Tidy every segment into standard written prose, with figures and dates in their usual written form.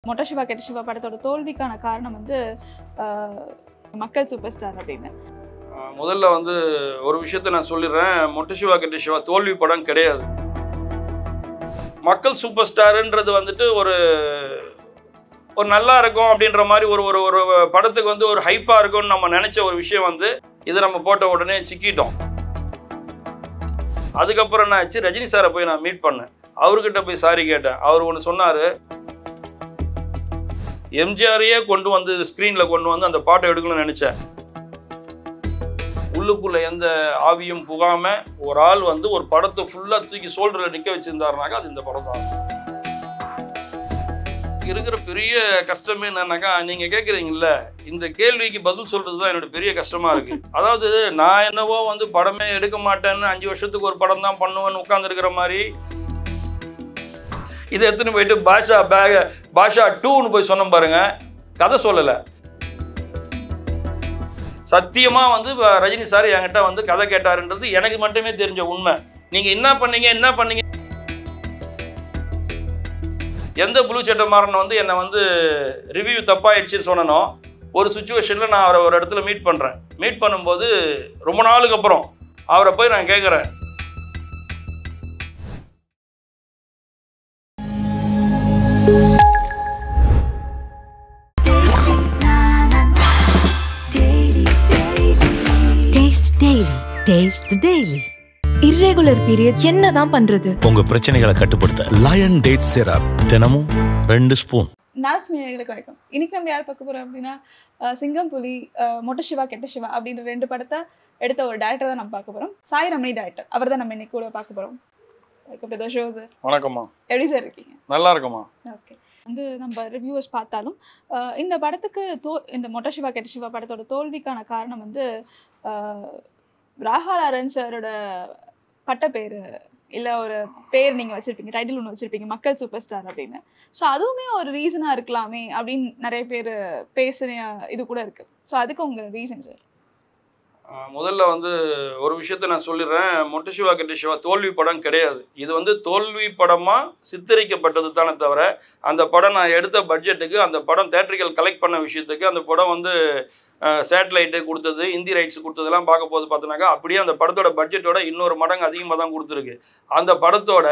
மொட்டை சிவா கெட்ட சிவா படத்தோட தோல்விக்கான காரணம் வந்து மக்கள் சூப்பர் ஸ்டார் அப்படின்னு. முதல்ல வந்து ஒரு விஷயத்த நான் சொல்லிடுறேன். மொட்டை சிவா கெட்ட சிவா தோல்வி படம் கிடையாது. மக்கள் சூப்பர் ஸ்டாருன்றது வந்துட்டு ஒரு நல்லா இருக்கும் அப்படின்ற மாதிரி ஒரு ஒரு ஒரு படத்துக்கு வந்து ஒரு ஹைப்பாக இருக்கும்னு நம்ம நினச்ச ஒரு விஷயம் வந்து இதை நம்ம போட்ட உடனே சிக்கிட்டோம். அதுக்கப்புறம் என்ன ஆச்சு, ரஜினி சாரை போய் நான் மீட் பண்ணேன். அவர்கிட்ட போய் சாரி கேட்டேன். அவர் ஒன்று சொன்னார், எம்ஜிஆரையே கொண்டு வந்து ஸ்க்ரீனில் கொண்டு வந்து அந்த பாட்டை எடுக்கணும்னு நினச்சேன். உள்ளுக்குள்ளே எந்த ஆவியும் புகாமல் ஒரு ஆள் வந்து ஒரு படத்தை ஃபுல்லாக தூக்கி சோல்டரில் நிற்க வச்சுருந்தாருனாக்கா அது இந்த படம் தான். இருக்கிற பெரிய கஷ்டமே என்னன்னாக்கா, நீங்கள் கேட்குறீங்கல்ல, இந்த கேள்விக்கு பதில் சொல்கிறது தான் என்னோட பெரிய கஷ்டமாக இருக்குது. அதாவது நான் என்னவோ வந்து படமே எடுக்க மாட்டேன்னு 5 வருஷத்துக்கு ஒரு படம் தான் பண்ணுவேன்னு உட்காந்துருக்கிற மாதிரி இதை எடுத்துன்னு போயிட்டு பாஷா 2ன்னு போய் சொன்னோம் பாருங்க, கதை சொல்லலை. சத்தியமாக வந்து ரஜினி சார் என்கிட்ட வந்து கதை கேட்டாருன்றது எனக்கு மட்டுமே தெரிஞ்ச உண்மை. நீங்கள் என்ன பண்ணீங்க எந்த ப்ளூ சட்டை மாறன வந்து என்னை வந்து ரிவ்யூ தப்பாயிடுச்சுன்னு சொன்னனோ, ஒரு சுச்சுவேஷனில் நான் அவரை ஒரு இடத்துல மீட் பண்ணுறேன். மீட் பண்ணும்போது ரொம்ப நாளுக்கு அப்புறம் அவரை போய் நான் கேட்குறேன், irregular period என்னதான் பண்றது? உங்க பிரச்சனைகளை கட்டுப்படுத்த லயன் டேட் சிரப் தினமும் 2 ஸ்பூன். நாஸ் மீடியாக்களுக்கு வணக்கம். இன்னைக்கு நம்ம யார் பார்க்க போறோம் அப்படின்னா, சிங்கம் புலி, மொட்டை சிவா கெட்ட சிவா அப்படின்ற 2 படத்தை எடுத்த ஒரு டேரக்டர் தான் நம்ம பார்க்க போறோம். சாய் ரமணி டேரக்டர், அவர் தான் நம்ம இன்னைக்கு கூட பார்க்க போறோம். Show sir. வணக்கம்மா. எப்படி சார் இருக்கீங்க? நல்லா இருக்குமா. ஓகே. வந்து நம்ம ரிவ்யூவர்ஸ் பார்த்தாலும் இந்த படத்துக்கு இந்த மொட்டை சிவா கெட்ட சிவா படத்தோட தோல்விக்கான காரணம் வந்து ராகா லாரன்ஸ் சாரோட பட்ட பேர் இல்லை ஒரு பேர் நீங்கள் வச்சுருப்பீங்க, டைட்டில் ஒன்று வச்சுருப்பீங்க, மக்கள் சூப்பர் ஸ்டார் அப்படின்னு. ஸோ அதுவுமே ஒரு ரீசனாக இருக்கலாமே அப்படின்னு நிறைய பேர் பேசுகிற இது கூட இருக்குது. ஸோ அதுக்கு உங்கள் ரீசன் சார்? முதல்ல வந்து ஒரு விஷயத்த நான் சொல்லிடுறேன். மொட்டை சிவா கெட்ட சிவா தோல்வி படம் கிடையாது. இது வந்து தோல்வி படமாக சித்தரிக்கப்பட்டது தானே தவிர, அந்த படம் நான் எடுத்த பட்ஜெட்டுக்கு, அந்த படம் தேட்டரிக்கல் கலெக்ட் பண்ண விஷயத்துக்கு, அந்த படம் வந்து சேட்டலைட்டு கொடுத்தது, இந்தி ரைட்ஸ் கொடுத்ததெல்லாம் பார்க்க போது பார்த்தோன்னாக்கா அப்படியே அந்த படத்தோட பட்ஜெட்டோட இன்னொரு மடங்கு அதிகமாக தான் கொடுத்துருக்கு. அந்த படத்தோட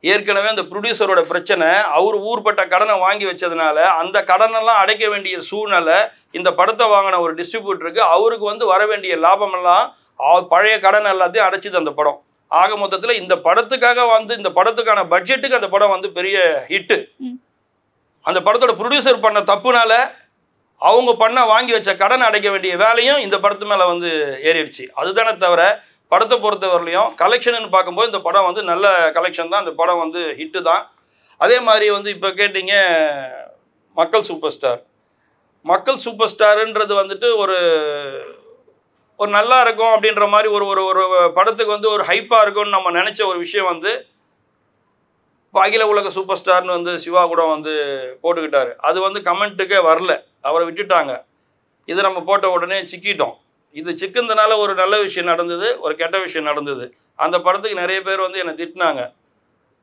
ஏற்கனவே அந்த ப்ரொடியூசரோட பிரச்சனை, அவர் ஊர்பட்ட கடனை வாங்கி வச்சதுனால அந்த கடனெல்லாம் அடைக்க வேண்டிய சூழ்நிலை இந்த படத்தை வாங்கின ஒரு டிஸ்ட்ரிபியூட்டருக்கு. அவருக்கு வந்து வர வேண்டிய லாபமெல்லாம் பழைய கடன் எல்லாத்தையும் அடைச்சிது அந்த படம். ஆக மொத்தத்தில் இந்த படத்துக்காக வந்து இந்த படத்துக்கான பட்ஜெட்டுக்கு அந்த படம் வந்து பெரிய ஹிட்டு. அந்த படத்தோட ப்ரொடியூசர் பண்ண தப்புனால அவங்க வாங்கி வச்ச கடன் அடைக்க வேண்டிய வேலையும் இந்த படத்து மேலே வந்து ஏறிடுச்சு. அதுதானே தவிர படத்தை பொறுத்தவரையிலையும் கலெக்ஷன் பார்க்கும்போது இந்த படம் வந்து நல்ல கலெக்ஷன் தான். இந்த படம் வந்து ஹிட்டு தான். அதே மாதிரி வந்து இப்போ கேட்டிங்க மக்கள் சூப்பர் ஸ்டார். மக்கள் சூப்பர் ஸ்டாருன்றது வந்துட்டு ஒரு நல்லா இருக்கும் அப்படின்ற மாதிரி ஒரு ஒரு படத்துக்கு வந்து ஒரு ஹைப்பாக இருக்கும்னு நம்ம நினச்ச ஒரு விஷயம் வந்து அகில உலக சூப்பர் ஸ்டார்னு வந்து சிவா கூட வந்து போட்டுக்கிட்டாரு. அது வந்து கமெண்ட்டுக்கே வரல, அவரை விட்டுட்டாங்க. இதை நம்ம போட்ட உடனே சிக்கிட்டோம். இது சிக்கினதுனால ஒரு நல்ல விஷயம் நடந்தது, ஒரு கெட்ட விஷயம் நடந்தது. அந்த படத்துக்கு நிறைய பேர் வந்து என்னை திட்டினாங்க.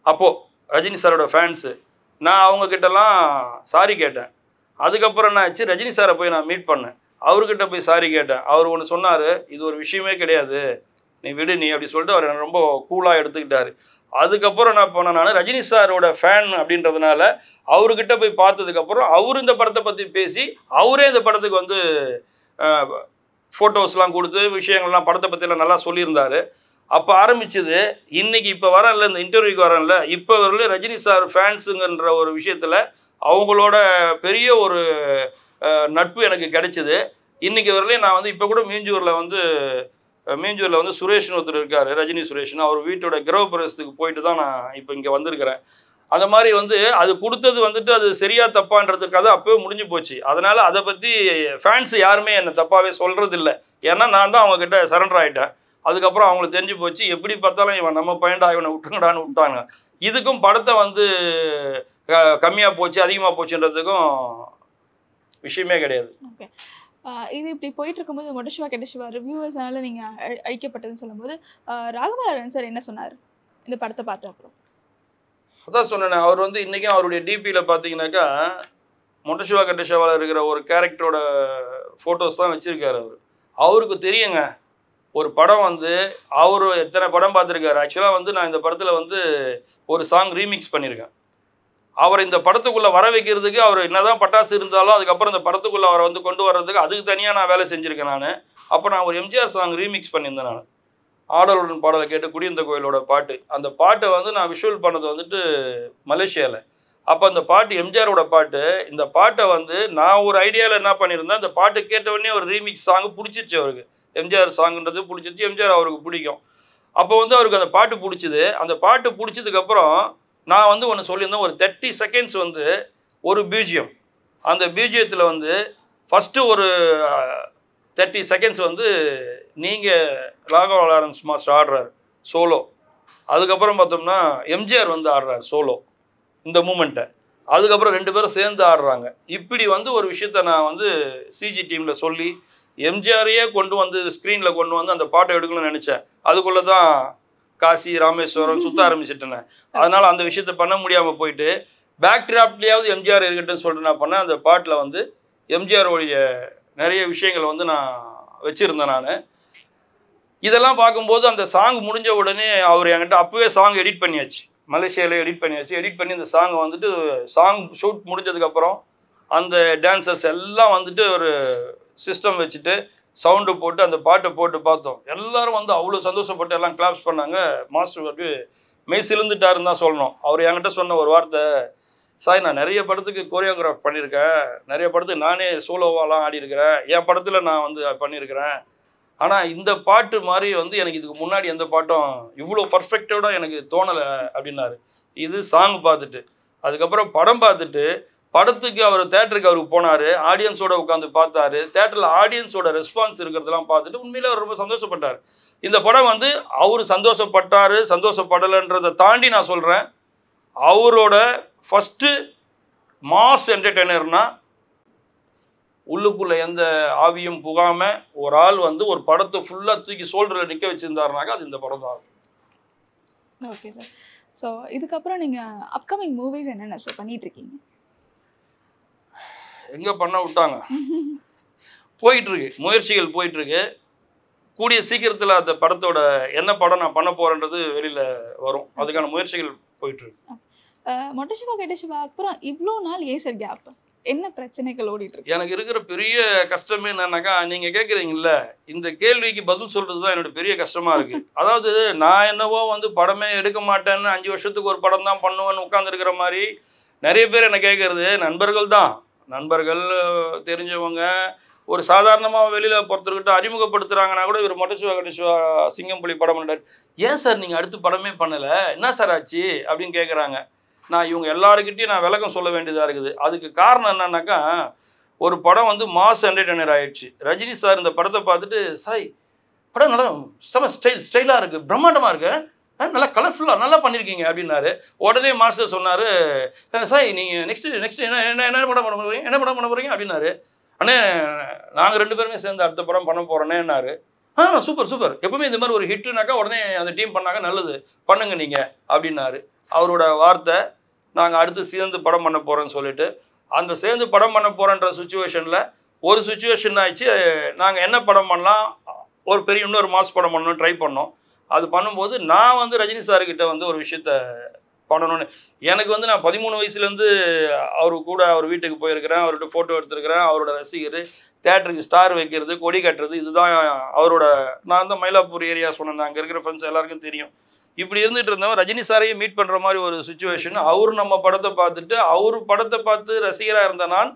அப்போது ரஜினி சாரோட ஃபேன்ஸு, நான் அவங்கக்கிட்டலாம் சாரி கேட்டேன். அதுக்கப்புறம் என்ன ஆச்சு, ரஜினி சாரை போய் நான் மீட் பண்ணேன். அவர்கிட்ட போய் சாரி கேட்டேன். அவர் ஒன்று சொன்னார், இது ஒரு விஷயமே கிடையாது, நீ விடு நீ அப்படி சொல்லிட்டு அவர் என்னை ரொம்ப கூலாக எடுத்துக்கிட்டார். அதுக்கப்புறம் நான் போனேன், நான் ரஜினி சாரோட ஃபேன் அப்படின்றதுனால அவர்கிட்ட போய் பார்த்ததுக்கப்புறம் அவர் இந்த படத்தை பற்றி பேசி அவரே இந்த படத்துக்கு வந்து ஃபோட்டோஸ்லாம் கொடுத்து விஷயங்கள்லாம் படத்தை பற்றிலாம் நல்லா சொல்லியிருந்தார். அப்போ ஆரம்பிச்சது. இன்றைக்கி இப்போ வரேன்ல, இந்த இன்டர்வியூக்கு வரேன்ல, இப்போ வரல ரஜினி சார் ஃபேன்ஸுங்கன்ற ஒரு விஷயத்தில் அவங்களோட பெரிய ஒரு நட்பு எனக்கு கிடைச்சிது. இன்றைக்கி வரலையும் நான் வந்து இப்போ கூட மீஞ்சூரில் வந்து சுரேஷ்னு ஒருத்தர் இருக்கார், ரஜினி சுரேஷ்னு, அவர் வீட்டோட கிரகப்பிரவேசத்துக்கு போயிட்டு தான் நான் இப்போ இங்கே வந்திருக்கிறேன். அந்த மாதிரி வந்து அது கொடுத்தது வந்துட்டு அது சரியா தப்பான்றதுக்காக அப்போவே முடிஞ்சு போச்சு. அதனால் அதை பற்றி ஃபேன்ஸ் யாருமே என்னை தப்பாகவே சொல்கிறதில்ல. ஏன்னா நான் தான் அவங்கக்கிட்ட சரண்டர் ஆகிட்டேன். அதுக்கப்புறம் அவங்களுக்கு தெரிஞ்சு போச்சு, எப்படி பார்த்தாலும் இவன் நம்ம பையன்டா, இவனை விட்டுங்கடான்னு விட்டாங்க. இதுக்கும் படத்தை வந்து கம்மியாக போச்சு அதிகமாக போச்சுன்றதுக்கும் விஷயமே கிடையாது. ஓகே. இது இப்படி போயிட்டு இருக்கும்போது மொட்டை சிவா கெட்ட சிவா ரிவ்யூவர்ஸ்னால நீங்கள் அழிக்கப்பட்டதுன்னு சொல்லும்போது ராகவலாரன் சார் என்ன சொன்னார் இந்த படத்தை பார்த்த அப்புறம்? அதான் சொன்னேன், அவர் வந்து இன்றைக்கும் அவருடைய டிபியில் பார்த்தீங்கன்னாக்கா மொட்டை சிவா கெட்ட சிவாவில் இருக்கிற ஒரு கேரக்டரோட ஃபோட்டோஸ் தான் வச்சுருக்காரு அவர். அவருக்கு தெரியுங்க ஒரு படம் வந்து அவர் எத்தனை படம் பார்த்துருக்காரு. ஆக்சுவலாக வந்து நான் இந்த படத்தில் வந்து ஒரு சாங் ரீமிக்ஸ் பண்ணியிருக்கேன். அவர் இந்த படத்துக்குள்ளே வர வைக்கிறதுக்கு அவர் என்னதான் பட்டாசு இருந்தாலும் அதுக்கப்புறம் இந்த படத்துக்குள்ளே அவரை வந்து கொண்டு வர்றதுக்கு அதுக்கு தனியாக நான் வேலை செஞ்சுருக்கேன் நான். அப்போ நான் ஒரு எம்ஜிஆர் சாங் ரீமிக்ஸ் பண்ணியிருந்தேன் நான். ஆடலுடன் பாடலை கேட்டு குடியிருந்த கோயிலோட பாட்டு. அந்த பாட்டை வந்து நான் விஷுவல் பண்ணது வந்துட்டு மலேசியாவில். அப்போ அந்த பாட்டு எம்ஜிஆரோட பாட்டு. இந்த பாட்டை வந்து நான் ஒரு ஐடியாவில் என்ன பண்ணியிருந்தேன், இந்த பாட்டு கேட்டவுடனே ஒரு ரீமிக்ஸ் சாங்கு பிடிச்சிச்சு அவருக்கு. எம்ஜிஆர் சாங்குன்றது பிடிச்சிச்சு, எம்ஜிஆர் அவருக்கு பிடிக்கும். அப்போ வந்து அவருக்கு அந்த பாட்டு பிடிச்சிது. அந்த பாட்டு பிடிச்சதுக்கப்புறம் நான் வந்து ஒன்று சொல்லியிருந்தேன், ஒரு 30 செகண்ட்ஸ் வந்து ஒரு பிஜிஎம். அந்த பிஜிஎத்தில் வந்து ஃபஸ்ட்டு ஒரு 30 செகண்ட்ஸ் வந்து நீங்கள் ராகவா லாரன்ஸ் மாஸ்டர் ஆடுறாரு சோலோ. அதுக்கப்புறம் பார்த்தோம்னா எம்ஜிஆர் வந்து ஆடுறாரு சோலோ இந்த மூமெண்ட்டை. அதுக்கப்புறம் 2 பேரும் சேர்ந்து ஆடுறாங்க. இப்படி வந்து ஒரு விஷயத்த நான் வந்து சிஜி டீமில் சொல்லி எம்ஜிஆரையே கொண்டு வந்து ஸ்க்ரீனில் கொண்டு வந்து அந்த பாட்டை எடுக்கணும்னு நினச்சேன். அதுக்குள்ளே தான் காசி ராமேஸ்வரம் சுத்த ஆரம்பிச்சிட்டேன். அதனால் அந்த விஷயத்த பண்ண முடியாமல் போயிட்டு பேக் ட்ராப்லேயாவது எம்ஜிஆர் இருக்கட்டும்னு சொல்லிட்டு நான் பண்ணேன். அந்த பாட்டில் வந்து எம்ஜிஆருடைய நிறைய விஷயங்கள் வந்து நான் வச்சுருந்தேன் நான். இதெல்லாம் பார்க்கும்போது அந்த சாங் முடிஞ்ச உடனே அவர் என்கிட்ட அப்போவே சாங் எடிட் பண்ணியாச்சு, மலேசியாவில் எடிட் பண்ணியாச்சு. எடிட் பண்ணி அந்த சாங்கை வந்துட்டு சாங் ஷூட் முடிஞ்சதுக்கப்புறம் அந்த டான்சர்ஸ் எல்லாம் வந்துட்டு ஒரு சிஸ்டம் வச்சுட்டு சவுண்டு போட்டு அந்த பாட்டை போட்டு பார்த்தோம். எல்லோரும் வந்து அவ்வளோ சந்தோஷப்பட்டு எல்லாம் கிளாப்ஸ் பண்ணாங்க. மாஸ்டர் வந்து மெய் சிலிந்துட்டாருன்னு தான் சொல்லணும். அவர் என்கிட்ட சொன்ன ஒரு வார்த்தை, சாய் நான் நிறைய படத்துக்கு கோரியோகிராஃப் பண்ணியிருக்கேன், நிறைய படத்துக்கு நானே சோலோவாலாம் ஆடியிருக்கிறேன், என் படத்தில் நான் வந்து பண்ணியிருக்கிறேன். ஆனால் இந்த பாட்டு மாதிரி வந்து எனக்கு இதுக்கு முன்னாடி எந்த பாட்டும் இவ்வளோ பர்ஃபெக்டோட எனக்கு தோணலை அப்படின்னாரு. இது சாங் பார்த்துட்டு. அதுக்கப்புறம் படம் பார்த்துட்டு படத்துக்கு அவர் தேட்டருக்கு அவருக்கு போனார், ஆடியன்ஸோட உட்காந்து பார்த்தாரு. தேட்டரில் ஆடியன்ஸோட ரெஸ்பான்ஸ் இருக்கிறதெல்லாம் பார்த்துட்டு உண்மையிலே அவர் ரொம்ப சந்தோஷப்பட்டார். இந்த படம் வந்து அவர் சந்தோஷப்பட்டார் சந்தோஷப்படலைன்றதை தாண்டி நான் சொல்கிறேன், அவரோட ஃபஸ்ட்டு மாஸ் என்டர்டெய்னர்னா உள்ளுக்குள்ளே எந்த ஆவியும் புகாமல் ஒரு ஆள் வந்து ஒரு படத்தை ஃபுல்லாக தூக்கி ஷோல்டரில் நிற்க வச்சுருந்தாருனாக்கா அது இந்த படம் தான். Okay sir. ஸோ இதுக்கப்புறம் நீங்கள் அப்கமிங் மூவிஸ் என்னென்ன சார் பண்ணிகிட்ருக்கீங்க? எங்கே பண்ண விட்டாங்க, போயிட்டுருக்கு, முயற்சிகள் போயிட்டுருக்கு. கூடிய சீக்கிரத்தில் அந்த படத்தோட என்ன படம் நான் பண்ண போகிறேன்றது வெளியில் வரும். அதுக்கான முயற்சிகள் போயிட்டுருக்கு. மொட்டை சிவா கெட்ட சிவா அப்புறம் இவ்வளோ நாள் ஏன் சார் கேப்? என்ன பிரச்சனைகள் ஓடிட்டுருக்கு? எனக்கு இருக்கிற பெரிய கஷ்டமே என்னன்னாக்கா, நீங்கள் கேட்குறீங்கல்ல, இந்த கேள்விக்கு பதில் சொல்கிறது தான் என்னோட பெரிய கஷ்டமாக இருக்குது. அதாவது நான் என்னவோ வந்து படமே எடுக்க மாட்டேன்னு 5 வருஷத்துக்கு ஒரு படம் தான் பண்ணுவேன்னு உட்காந்துருக்கிற மாதிரி நிறைய பேர் என்ன கேட்குறது நண்பர்கள் தான். நண்பர்கள், தெரிஞ்சவங்க, ஒரு சாதாரணமாக வெளியில் பொறுத்தருக்கிட்ட அறிமுகப்படுத்துகிறாங்கன்னா கூட இவர் மொட்டை சிவா கெட்ட சிவா சிங்கம்புலி படம் பண்ணார், ஏன் சார் நீங்கள் அடுத்து படமே பண்ணலை, என்ன சார் ஆச்சு அப்படின்னு கேட்குறாங்க. நான் இவங்க எல்லாருக்கிட்டையும் நான் விளக்கம் சொல்ல வேண்டியதாக இருக்குது. அதுக்கு காரணம் என்னன்னாக்கா, ஒரு படம் வந்து மாஸ் என்டர்டெய்னர் ஆயிடுச்சு. ரஜினி சார் இந்த படத்தை பார்த்துட்டு, சாய் படம் நல்லா செம ஸ்டைலாக இருக்குது, பிரம்மாண்டமாக இருக்குது, நல்லா கலர்ஃபுல்லாக நல்லா பண்ணியிருக்கீங்க அப்படின்னாரு. உடனே மாஸ்டர் சொன்னார், சாய் நீங்கள் நெக்ஸ்ட்டு என்ன படம் பண்ண போகிறீங்க, என்ன படம் பண்ண போகிறீங்க அப்படின்னாரு. அண்ணே நாங்கள் 2 பேருமே சேர்ந்து அடுத்த படம் பண்ண போகிறோன்னேன்னாரு. சூப்பர், எப்பவுமே இந்த மாதிரி ஒரு ஹிட்டுனாக்கா உடனே அந்த டீம் பண்ணாங்க, நல்லது பண்ணுங்க நீங்கள் அப்படின்னாரு. அவரோட வார்த்தை. நாங்கள் அடுத்து சேர்ந்து படம் பண்ண போகிறோன்னு சொல்லிட்டு அந்த சேர்ந்து படம் பண்ண போகிறன்ற சுச்சுவேஷனில் ஒரு சுச்சுவேஷன் ஆயிடுச்சு. நாங்கள் என்ன படம் பண்ணலாம், ஒரு பெரிய இன்னொரு மாஸ் படம் பண்ணணும்னு ட்ரை பண்ணோம். அது பண்ணும்போது நான் வந்து ரஜினி சார்கிட்ட வந்து ஒரு விஷயத்த பண்ணணும்னு, எனக்கு வந்து நான் 13 வயசுலேருந்து அவரு கூட அவர் வீட்டுக்கு போயிருக்கிறேன், அவர்கிட்ட ஃபோட்டோ எடுத்துருக்கிறேன். அவரோட ரசிகர், தேட்டருக்கு ஸ்டார் வைக்கிறது, கொடி கட்டுறது, இதுதான் அவரோட. நான் தான் மயிலாப்பூர் ஏரியா சொன்னேன், அங்கே இருக்கிற ஃப்ரெண்ட்ஸ் எல்லாருக்கும் தெரியும். இப்படி இருந்துகிட்டு இருந்தவன் ரஜினி சாரையும் மீட் பண்ணுற மாதிரி ஒரு சுச்சுவேஷன். அவர் நம்ம படத்தை பார்த்துட்டு, அவர் படத்தை பார்த்து ரசிகராக இருந்த நான்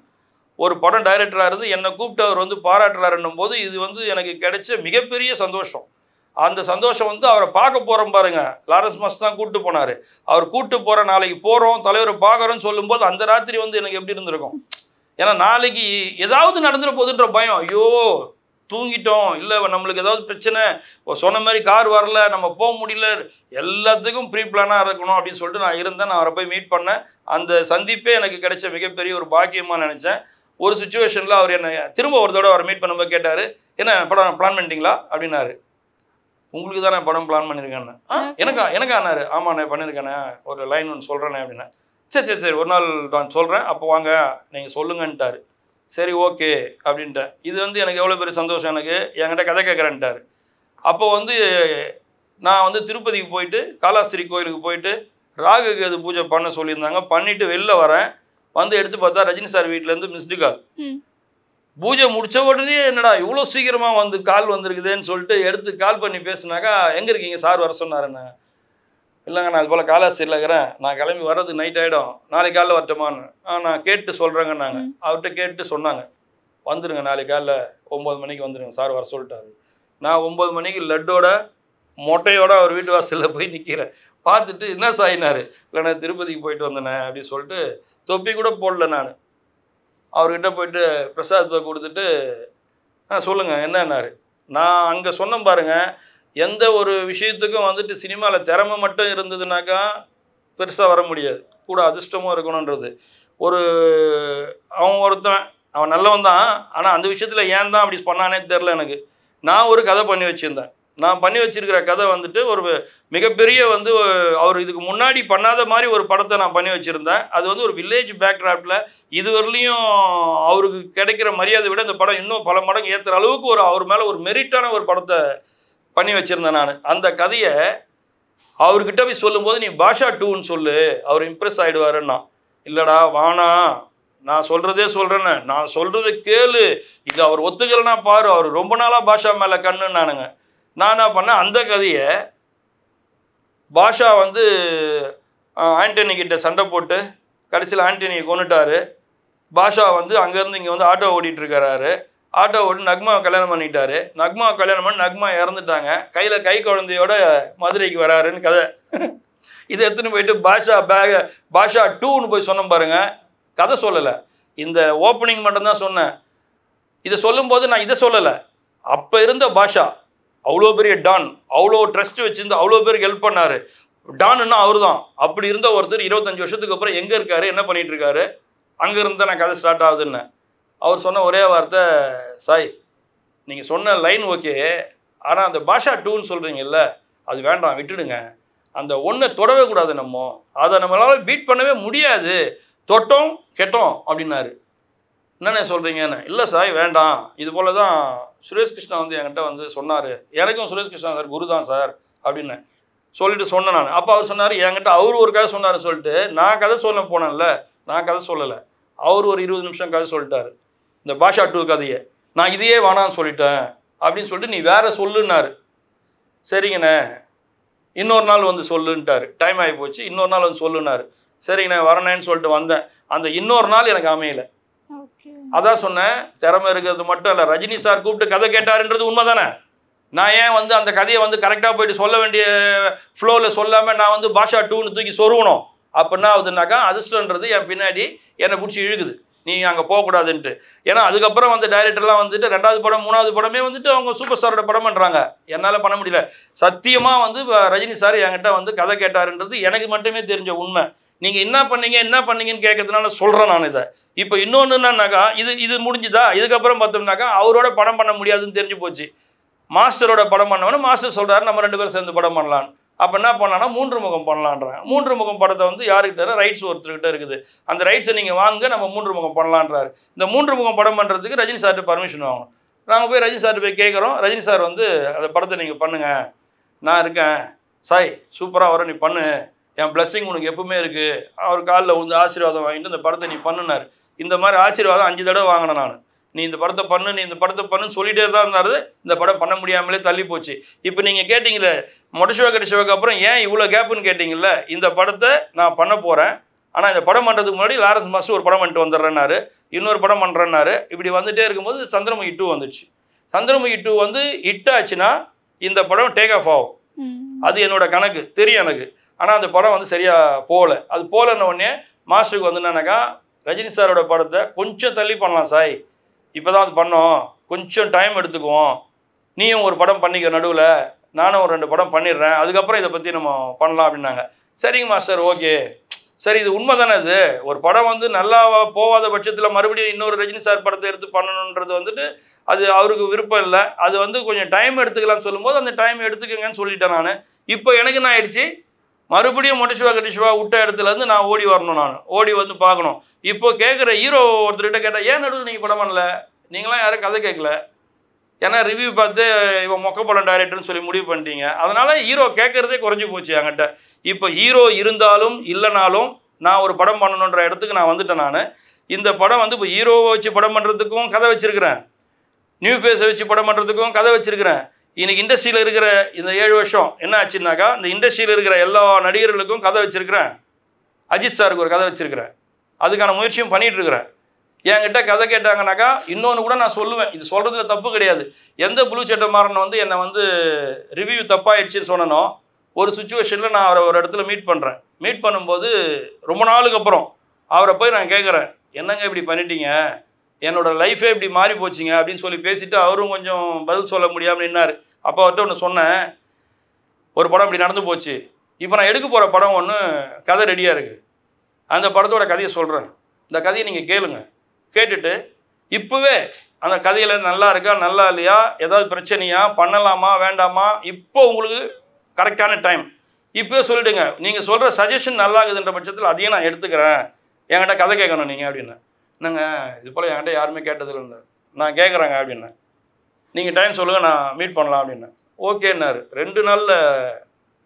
ஒரு படம் டைரக்டராக இருந்து என்னை கூப்பிட்டு அவர் வந்து பாராட்டுறாருன்னும் போது இது வந்து எனக்கு கிடைச்ச மிகப்பெரிய சந்தோஷம். அந்த சந்தோஷம் வந்து அவரை பார்க்க போகிறோம் பாருங்க, லாரன்ஸ் மாஸ்டர் தான் கூப்பிட்டு போனார். அவர் கூப்பிட்டு போகிற நாளைக்கு போகிறோம் தலைவரை பார்க்குறோன்னு சொல்லும்போது அந்த ராத்திரி வந்து எனக்கு எப்படி இருந்திருக்கும். ஏன்னா நாளைக்கு ஏதாவது நடந்துட போகுதுன்ற பயம். ஐயோ தூங்கிட்டோம், இல்லை நம்மளுக்கு ஏதாவது பிரச்சனை, சொன்ன மாதிரி கார் வரல, நம்ம போக முடியல, எல்லாத்துக்கும் ப்ரீ பிளானாக இருக்கணும் அப்படின்னு சொல்லிட்டு நான் இருந்தேன். நான் அவரை போய் மீட் பண்ணேன். அந்த சந்திப்பே எனக்கு கிடைச்ச மிகப்பெரிய ஒரு பாக்கியமாக நினச்சேன். ஒரு சுச்சுவேஷனில் அவர் என்னை திரும்ப ஒரு தடவை அவரை மீட் பண்ணும்போது கேட்டார், என்ன படம் பிளான் பண்ணிட்டீங்களா அப்படின்னாரு. உங்களுக்கு தானே படம் பிளான் பண்ணியிருக்கேன்னு. எனக்கா ஆனாரு. ஆமாண்ணே பண்ணியிருக்கேண்ணே, ஒரு லைன் ஒன்று சொல்கிறேண்ணே அப்படின்னா. சரி ஒரு நாள் நான் சொல்கிறேன், அப்போ வாங்க நீங்கள் சொல்லுங்கன்ட்டார். சரி ஓகே அப்படின்ட்டேன். இது வந்து எனக்கு எவ்வளோ பெரிய சந்தோஷம், எனக்கு என்கிட்ட கதை கேட்குறேன்ட்டார். அப்போ வந்து நான் வந்து திருப்பதிக்கு போயிட்டு காலாஸ்திரி கோயிலுக்கு போயிட்டு ராகு கேது பூஜை பண்ண சொல்லியிருந்தாங்க. பண்ணிவிட்டு வெளில வரேன், வந்து எடுத்து பார்த்தா ரஜினி சார் வீட்டிலேருந்து மிஸ்டு கால். பூஜை முடித்த உடனே என்னடா இவ்வளோ சீக்கிரமாக வந்து கால் வந்திருக்குதுன்னு சொல்லிட்டு எடுத்து கால் பண்ணி பேசுனாக்கா, எங்கே இருக்கீங்க சார் வர சொன்னாருண்ணே. இல்லைங்க நான் அது போல் காலாஸ்திரியில் இருக்கிறேன், நான் கிளம்பி வர்றது நைட் ஆகிடும், நாளைக்கு காலைல வரட்டுமான்னு. நான் கேட்டு சொல்கிறேங்க. நாங்கள் அவர்கிட்ட கேட்டு சொன்னாங்க, வந்துடுங்க நாளைக்கு காலைல 9 மணிக்கு வந்துடுங்க சார் வர சொல்லிட்டாரு. நான் 9 மணிக்கு லட்டோட மொட்டையோட அவர் வீட்டு வாசலில் போய் நிற்கிறேன். பார்த்துட்டு என்ன சாயினார், இல்லை நான் திருப்பதிக்கு போயிட்டு வந்தேனே அப்படின்னு சொல்லிட்டு தொப்பி கூட போடல. நான் அவர்கிட்ட போயிட்டு பிரசாதத்தை கொடுத்துட்டு சொல்லுங்கள் என்னன்னாரு. நான் அங்கே சொன்னேன் பாருங்கள், எந்த ஒரு விஷயத்துக்கும் வந்துட்டு சினிமாவில் திறமை மட்டும் இருந்ததுனாக்கா பெருசாக வர முடியாது, கூட அதிர்ஷ்டமும் இருக்கணுன்றது. அவன் ஒருத்தன், அவன் நல்லவன் தான், ஆனால் அந்த விஷயத்தில் ஏன் தான் அப்படி பண்ணானே தெரில எனக்கு. நான் ஒரு கதை பண்ணி வச்சுருந்தேன். நான் பண்ணி வச்சுருக்கிற கதை வந்துட்டு ஒரு மிகப்பெரிய வந்து அவர் இதுக்கு முன்னாடி பண்ணாத மாதிரி ஒரு படத்தை நான் பண்ணி வச்சுருந்தேன். அது வந்து ஒரு வில்லேஜ் பேக்ராப்பில் இதுவரையிலையும் அவருக்கு கிடைக்கிற மரியாதை விட இந்த படம் இன்னும் பல மடங்கு ஏற்றுற அளவுக்கு அவர் மேலே ஒரு மெரிட்டான ஒரு படத்தை பண்ணி வச்சுருந்தேன் நான். அந்த கதையை அவர்கிட்ட போய் சொல்லும்போது நீ பாஷா 2ன்னு சொல்லு, அவர் இம்ப்ரெஸ் ஆகிடுவாருன்னா. இல்லைடா வானா, நான் சொல்கிறதே சொல்கிறேன்னு, நான் சொல்கிறது கேளு, இது அவர் ஒத்துக்கலைன்னா பாரு, அவர் ரொம்ப நாளாக பாஷா மேலே கண்ணுன்னு நானுங்க. நான் என்ன பண்ணேன், அந்த கதையை பாஷா வந்து ஆண்டனி கிட்ட சண்டை போட்டு கடைசியில் ஆண்டனியை கொண்டுட்டாரு. பாஷா வந்து அங்கேருந்து இங்கே வந்து ஆட்டோ ஓட்டிகிட்ருக்கிறாரு. ஆட்டோ ஓட்டி நக்மாவை கல்யாணம் பண்ணிட்டாரு. நக்மாவை கல்யாணம் பண்ணி நக்மா இறந்துட்டாங்க. கையில் கை குழந்தையோட மதுரைக்கு வராருன்னு கதை. இதை எடுத்துன்னு போயிட்டு பாஷா 2ன்னு போய் சொன்னேன் பாருங்கள். கதை சொல்லலை, இந்த ஓப்பனிங் மட்டும்தான் சொன்னேன். இதை சொல்லும்போது நான் இதை சொல்லலை, அப்போ இருந்த பாஷா அவ்வளோ பெரிய டான், அவ்வளோ ட்ரஸ்ட் வச்சுருந்து அவ்வளோ பேருக்கு ஹெல்ப் பண்ணார். டான்னா அவர் தான். அப்படி இருந்த ஒருத்தர் 25 வருஷத்துக்கு அப்புறம் எங்கே இருக்காரு, என்ன பண்ணிகிட்டு இருக்காரு, அங்கே இருந்து தான் நான் கதை ஸ்டார்ட் ஆகுதுன்னு. அவர் சொன்ன ஒரே வார்த்தை, சாய் நீங்கள் சொன்ன லைன் ஓகே, ஆனால் அந்த பாஷா 2ன்னு சொல்கிறீங்கல்ல, அது வேண்டாம், விட்டுடுங்க. அந்த ஒன்றை தொடவே கூடாது, அதை நம்மளால் பீட் பண்ணவே முடியாது, தொட்டோம் கெட்டோம் அப்படின்னாரு. என்னென்ன சொல்கிறீங்கன்னு. இல்லை சாய் வேண்டாம், இது போல தான் சுரேஷ் கிருஷ்ணா வந்து என்கிட்ட வந்து சொன்னார், எனக்கும் சுரேஷ் கிருஷ்ணா சார் குரு தான் சார் அப்படின்னு சொல்லிட்டு சொன்னேன் நான். அப்போ அவர் சொன்னார், என்கிட்ட அவர் ஒரு கதை சொன்னார் சொல்லிட்டு நான் கதை சொல்ல போனேன்ல, நான் கதை சொல்லலை, அவர் ஒரு 20 நிமிஷம் கதை சொல்லிட்டார் இந்த பாஷா 2 கதையை. நான் இதையே வேணான்னு சொல்லிட்டேன் அப்படின்னு சொல்லிட்டு நீ வேற சொல்லுன்னாரு. சரிங்கண்ணே இன்னொரு நாள் வந்து சொல்லுன்ட்டார், டைம் ஆகி போச்சு, இன்னொரு நாள் வந்து சொல்லுன்னாரு. சரிங்கண்ணே வரேன்னு சொல்லிட்டு வந்தேன். அந்த இன்னொரு நாள் எனக்கு அமையலை. அதான் சொன்னேன், திறமை இருக்கிறது மட்டும் இல்லை, ரஜினி சார் கூப்பிட்டு கதை கேட்டாருன்றது உண்மை தானே. நான் ஏன் வந்து அந்த கதையை வந்து கரெக்டாக போயிட்டு சொல்ல வேண்டிய ஃப்ளோவில் சொல்லாமல் நான் வந்து பாஷா 2ன்னு தூக்கி சொருவணும். அப்படின்னா ஆகுதுனாக்கா அதிர்ஷ்டன்றது என் பின்னாடி என்னை பிடிச்சி இழுக்குது, நீ அங்கே போகக்கூடாதுன்ட்டு. ஏன்னா அதுக்கப்புறம் வந்து டைரக்டர்லாம் வந்துட்டு 2வது படம் 3வது படமே வந்துட்டு அவங்க சூப்பர் ஸ்டாரோட படம் பண்ணுறாங்க. என்னால் பண்ண முடியல. சத்தியமாக வந்து ரஜினி சார் என்கிட்ட வந்து கதை கேட்டாருன்றது எனக்கு மட்டுமே தெரிஞ்ச உண்மை. நீங்கள் என்ன பண்ணீங்கன்னு கேட்கறதுனால சொல்கிறேன் நான் இதை. இப்போ இன்னொன்று என்னன்னாக்கா, இது முடிஞ்சுதா, இதுக்கப்புறம் பார்த்தோம்னாக்கா அவரோட படம் பண்ண முடியாதுன்னு தெரிஞ்சு போச்சு. மாஸ்டரோட படம் பண்ணவொன்னே மாஸ்டர் சொல்கிறாரு நம்ம 2 பேரும் சேர்ந்து படம் பண்ணலான்னு. அப்போ என்ன பண்ணலான்னா 3 முகம் பண்ணலான்றாங்க. 3 முகம் படத்தை வந்து யாருக்கிட்ட ரைட்ஸ் ஒருத்தர்கிட்ட இருக்குது, அந்த ரைட்ஸை நீங்கள் வாங்க, நம்ம 3 முகம் பண்ணலான்றாரு. இந்த 3 முகம் படம் பண்ணுறதுக்கு ரஜினி சார்ட்டு பர்மிஷன் வாங்கணும். நாங்கள் போய் ரஜினி சார்ட்டு போய் கேட்குறோம். ரஜினி சார் வந்து அந்த படத்தை நீங்கள் பண்ணுங்கள், நான் இருக்கேன், சாய் சூப்பராக வர, நீ பண்ணு, என் பிளஸ்ஸிங் உனக்கு எப்பவுமே இருக்குது. அவர் காலில் வந்து ஆசீர்வாதம் வாங்கிட்டு இந்த படத்தை நீ பண்ணுனார். இந்த மாதிரி ஆசீர்வாதம் 5 தடவை வாங்கினேன் நான். நீ இந்த படத்தை பண்ணுன்னு சொல்லிட்டே தான் இருந்தாரு. இந்த படம் பண்ண முடியாமலே தள்ளி போச்சு. இப்போ நீங்கள் கேட்டிங்களே மொட்டை சிவாக்கு அப்புறம் ஏன் இவ்வளோ கேப்புன்னு கேட்டிங்கல்ல, இந்த படத்தை நான் பண்ண போகிறேன், ஆனால் இந்த படம் பண்ணுறதுக்கு முன்னாடி லாரன்ஸ் மாஸ்டர் ஒரு படம் பண்ணிட்டு வந்துடுறேன்னாரு, இன்னொரு படம் பண்ணுறேன்னாரு. இப்படி வந்துகிட்டே இருக்கும்போது சந்திரமுகி 2 வந்துடுச்சு. சந்திரமுகி 2 வந்து ஹிட் ஆச்சுன்னா இந்த படம் டேக் ஆஃப் ஆகும், அது என்னோட கணக்கு தெரியும் எனக்கு. ஆனால் அந்த படம் வந்து சரியாக போகல. அது போகலன்ன உடனே மாஸ்டருக்கு வந்து என்னன்னாக்கா, ரஜினி சாரோட படத்தை கொஞ்சம் தள்ளி பண்ணலாம் சாய், இப்போ தான் அது பண்ணோம், கொஞ்சம் டைம் எடுத்துக்குவோம், நீயும் ஒரு படம் பண்ணிக்க நடுவில், நானும் ஒரு 2 படம் பண்ணிடுறேன், அதுக்கப்புறம் இதை பற்றி நம்ம பண்ணலாம் அப்படின்னாங்க. சரிங்க மாஸ்டர் ஓகே. சரி இது உண்மை தானே, இது ஒரு படம் வந்து நல்லா போகாத பட்சத்தில் மறுபடியும் இன்னொரு ரஜினி சார் படத்தை எடுத்து பண்ணணுன்றது வந்துட்டு அது அவருக்கு விருப்பம் இல்லை. அது வந்து கொஞ்சம் டைம் எடுத்துக்கலாம்னு சொல்லும்போது அந்த டைம் எடுத்துக்கங்கன்னு சொல்லிட்டேன் நான். இப்போ எனக்கு என்ன ஆயிடுச்சு, மறுபடியும் மொட்டை கண்டிஷுவா விட்ட இடத்துலேருந்து நான் ஓடி வரணும், நான் ஓடி வந்து பார்க்கணும். இப்போ கேட்குற ஹீரோ ஒருத்தர்கிட்ட கேட்டால், ஏன் நடுவில் நீங்கள் படம் பண்ணல, நீங்களாம் யாரும் கதை கேட்கல, ஏன்னா ரிவ்யூ பார்த்து இவன் மொக்க படம் டைரக்டர்னு சொல்லி முடிவு பண்ணிட்டீங்க. அதனால் ஹீரோ கேட்குறதே குறைஞ்சி போச்சு என்கிட்ட. இப்போ ஹீரோ இருந்தாலும் இல்லைனாலும் நான் ஒரு படம் பண்ணணுன்ற இடத்துக்கு நான் வந்துட்டேன். நான் இந்த படம் வந்து இப்போ ஹீரோவை வச்சு படம் பண்ணுறதுக்கும் கதை வச்சுருக்கிறேன், நியூ ஃபேஸை வச்சு படம் பண்ணுறதுக்கும் கதை வச்சுருக்கிறேன். இன்றைக்கி இண்டஸ்ட்ரியில் இருக்கிற இந்த 7 வருஷம் என்ன ஆச்சுன்னாக்கா, இந்த இண்டஸ்ட்ரியில் இருக்கிற எல்லா நடிகர்களுக்கும் கதை வச்சுருக்கிறேன். அஜித் சாருக்கு ஒரு கதை வச்சுருக்கிறேன், அதுக்கான முயற்சியும் பண்ணிகிட்ருக்கிறேன். என்கிட்ட கதை கேட்டாங்கனாக்கா இன்னொன்று கூட நான் சொல்லுவேன், இது சொல்கிறதுல தப்பு கிடையாது. எந்த ப்ளூ சட்டை மாறன் வந்து என்னை வந்து ரிவ்யூ தப்பாகிடுச்சின்னு சொன்னனோ, ஒரு சுச்சுவேஷனில் நான் அவரை ஒரு இடத்துல மீட் பண்ணுறேன். மீட் பண்ணும்போது ரொம்ப நாளுக்கு அப்புறம் அவரை போய் நான் கேட்குறேன், என்னங்க இப்படி பண்ணிட்டீங்க, என்னோடய லைஃபே இப்படி மாறி போச்சுங்க அப்படின்னு சொல்லி பேசிவிட்டு அவரும் கொஞ்சம் பதில் சொல்ல முடியாமல் நின்னார். அப்போ அவர்கிட்ட ஒன்று சொன்னேன், ஒரு படம் இப்படி நடந்து போச்சு, இப்போ நான் எடுக்க போகிற படம் ஒன்று கதை ரெடியாக இருக்குது, அந்த படத்தோட கதையை சொல்கிறேன், இந்த கதையை நீங்கள் கேளுங்க, கேட்டுட்டு இப்போவே அந்த கதையில் நல்லா இருக்கா நல்லா இல்லையா, ஏதாவது பிரச்சனையா, பண்ணலாமா வேண்டாமா, இப்போ உங்களுக்கு கரெக்டான டைம், இப்போவே சொல்லிவிடுங்க, நீங்கள் சொல்கிற சஜஷன் நல்லா இருக்குதுன்ற பட்சத்தில் அதையும் நான் எடுத்துக்கிறேன், என்கிட்ட கதை கேட்கணும் நீங்கள் அப்படின்னு. என்னங்க இது போல் என்கிட்ட யாருமே கேட்டதில்லைன்னு. நான் கேட்குறேங்க அப்படின்னு. நீங்கள் டைம் சொல்லுங்கள், நான் மீட் பண்ணலாம் அப்படின்னு. ஓகேன்னாரு. 2 நாளில்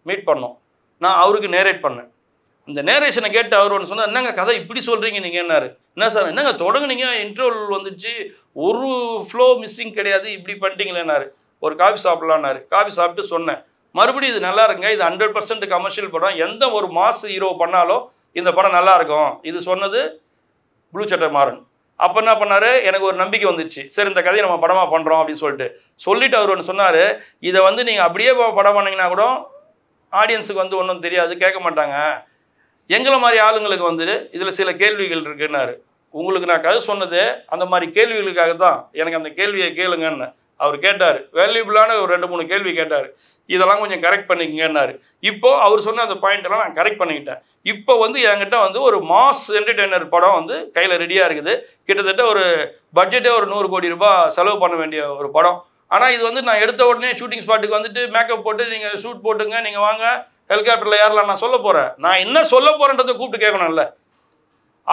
மீட் பண்ணோம். நான் அவருக்கு நேரேட் பண்ணேன். இந்த நேரேஷனை கேட்டு அவர் ஒன்று சொன்னார், என்னங்க கதை இப்படி சொல்கிறீங்க நீங்கள் என்னாரு. என்ன சார், என்னங்க தொடங்குனீங்க, இன்ட்ரோல் வந்துச்சு, ஒரு ஃப்ளோ மிஸ்ஸிங் கிடையாது, இப்படி பண்ணிட்டீங்களேன்னாரு. ஒரு காஃபி சாப்பிட்லான்னாரு. காஃபி சாப்பிட்டு சொன்னேன், மறுபடியும் இது நல்லா இருக்குங்க, இது 100% கமர்ஷியல் படம், எந்த ஒரு மாஸ் ஹீரோ பண்ணாலும் இந்த படம் நல்லாயிருக்கும், இது சொன்னது ப்ளூ சட்டை மாறன். அப்போ என்ன பண்ணார், எனக்கு ஒரு நம்பிக்கை வந்துடுச்சு, சரி இந்த கதையை நம்ம படமாக பண்ணுறோம் அப்படின்னு சொல்லிட்டு அவர் ஒன்று சொன்னார், இதை வந்து நீங்கள் அப்படியே படம் பண்ணிங்கன்னா கூட ஆடியன்ஸுக்கு வந்து ஒன்றும் தெரியாது, கேட்க மாட்டாங்க, எங்களை மாதிரி ஆளுங்களுக்கு வந்து இதில் சில கேள்விகள் இருக்குன்னாரு. உங்களுக்கு நான் கதை சொன்னது அந்த மாதிரி கேள்விகளுக்காக தான், எனக்கு அந்த கேள்வியை கேளுங்கன்னு அவர் கேட்டார். வேல்யூபிளான ஒரு 2-3 கேள்வி கேட்டார், இதெல்லாம் கொஞ்சம் கரெக்ட் பண்ணிக்கங்கன்னாரு. இப்போது அவர் சொன்ன அந்த பாயிண்டெல்லாம் நான் கரெக்ட் பண்ணிக்கிட்டேன். இப்போ வந்து என்கிட்ட வந்து ஒரு மாஸ் என்டர்டெய்னர் படம் வந்து கையில் ரெடியாக இருக்குது. கிட்டத்தட்ட ஒரு பட்ஜெட்டே ஒரு 100 கோடி ரூபாய் செலவு பண்ண வேண்டிய ஒரு படம். ஆனால் இது வந்து நான் எடுத்த உடனே ஷூட்டிங் ஸ்பாட்டுக்கு வந்துட்டு மேக்கப் போட்டு நீங்கள் ஷூட் போட்டுங்க, நீங்கள் வாங்க ஹெலிகாப்டரில் ஏறலாம் நான் சொல்ல போகிறேன். நான் என்ன சொல்ல போகிறேன்றதை கூப்பிட்டு கேட்கணும்ல.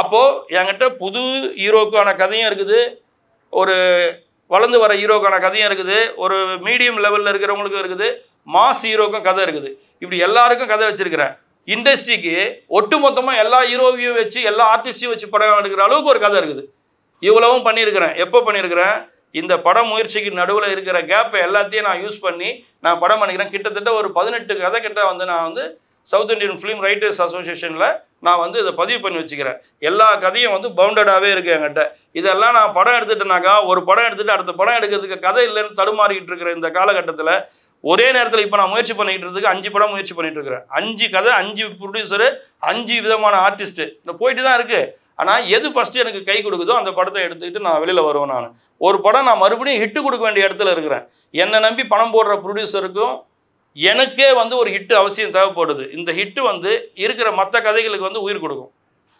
அப்போது என்கிட்ட புது ஹீரோக்கான கதையும் இருக்குது, ஒரு வளர்ந்து வர ஹீரோக்கான கதையும் இருக்குது, ஒரு மீடியம் லெவலில் இருக்கிறவங்களுக்கும் இருக்குது, மாஸ் ஹீரோக்கும் கதை இருக்குது. இப்படி எல்லாருக்கும் கதை வச்சுருக்கிறேன். இண்டஸ்ட்ரிக்கு ஒட்டு மொத்தமாக எல்லா ஹீரோவையும் வச்சு எல்லா ஆர்டிஸ்டையும் வச்சு படம் எடுக்கிற அளவுக்கு ஒரு கதை இருக்குது. இவ்வளவும் பண்ணியிருக்கிறேன். எப்போ பண்ணியிருக்கிறேன், இந்த படம் முயற்சிக்கு நடுவில் இருக்கிற கேப்பை எல்லாத்தையும் நான் யூஸ் பண்ணி நான் படம் பண்ணிக்கிறேன். கிட்டத்தட்ட ஒரு 18 கதை கிட்ட வந்து நான் வந்து சவுத் இண்டியன் ஃபிலிம் ரைட்டர்ஸ் அசோசியேஷனில் நான் வந்து இதை பதிவு பண்ணி வச்சுக்கிறேன். எல்லா கதையும் வந்து பவுண்டடாகவே இருக்குது என்கிட்ட. இதெல்லாம் நான் படம் எடுத்துட்டேனாக்கா, ஒரு படம் எடுத்துகிட்டு அடுத்த படம் எடுக்கிறதுக்கு கதை இல்லைன்னு தடுமாறிக்கிட்டு இருக்கிற இந்த காலகட்டத்தில் ஒரே நேரத்தில் இப்போ நான் முயற்சி பண்ணிக்கிட்டு இருக்கிறதுக்கு 5 படம் முயற்சி பண்ணிகிட்டு இருக்கிறேன். 5 கதை, 5 ப்ரொடியூசரு, 5 விதமான ஆர்டிஸ்ட்டு இந்த போயிட்டு தான் இருக்குது. ஆனால் எது ஃபஸ்ட்டு எனக்கு கை கொடுக்குதோ அந்த படத்தை எடுத்துக்கிட்டு நான் வெளியில் வருவேன். நான் ஒரு படம் நான் மறுபடியும் ஹிட்டு கொடுக்க வேண்டிய இடத்துல இருக்கிறேன். என்னை நம்பி படம் போடுற ப்ரொடியூசருக்கும் எனக்கே வந்து ஒரு ஹிட்டு அவசியம் தேவைப்படுது. இந்த ஹிட்டு வந்து இருக்கிற மற்ற கதைகளுக்கு வந்து உயிர் கொடுக்கும்.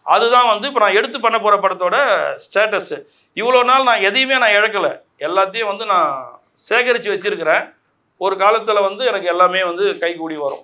அதுதான் வந்து இப்போ நான் எடுத்து பண்ண போகிற படத்தோட ஸ்டேட்டஸ்ஸு. இவ்வளோ நாள் நான் எதையுமே நான் இழக்கலை, எல்லாத்தையும் வந்து நான் சேகரித்து வச்சுருக்கிறேன். ஒரு காலத்தில் வந்து எனக்கு எல்லாமே வந்து கைகூடி வரும்.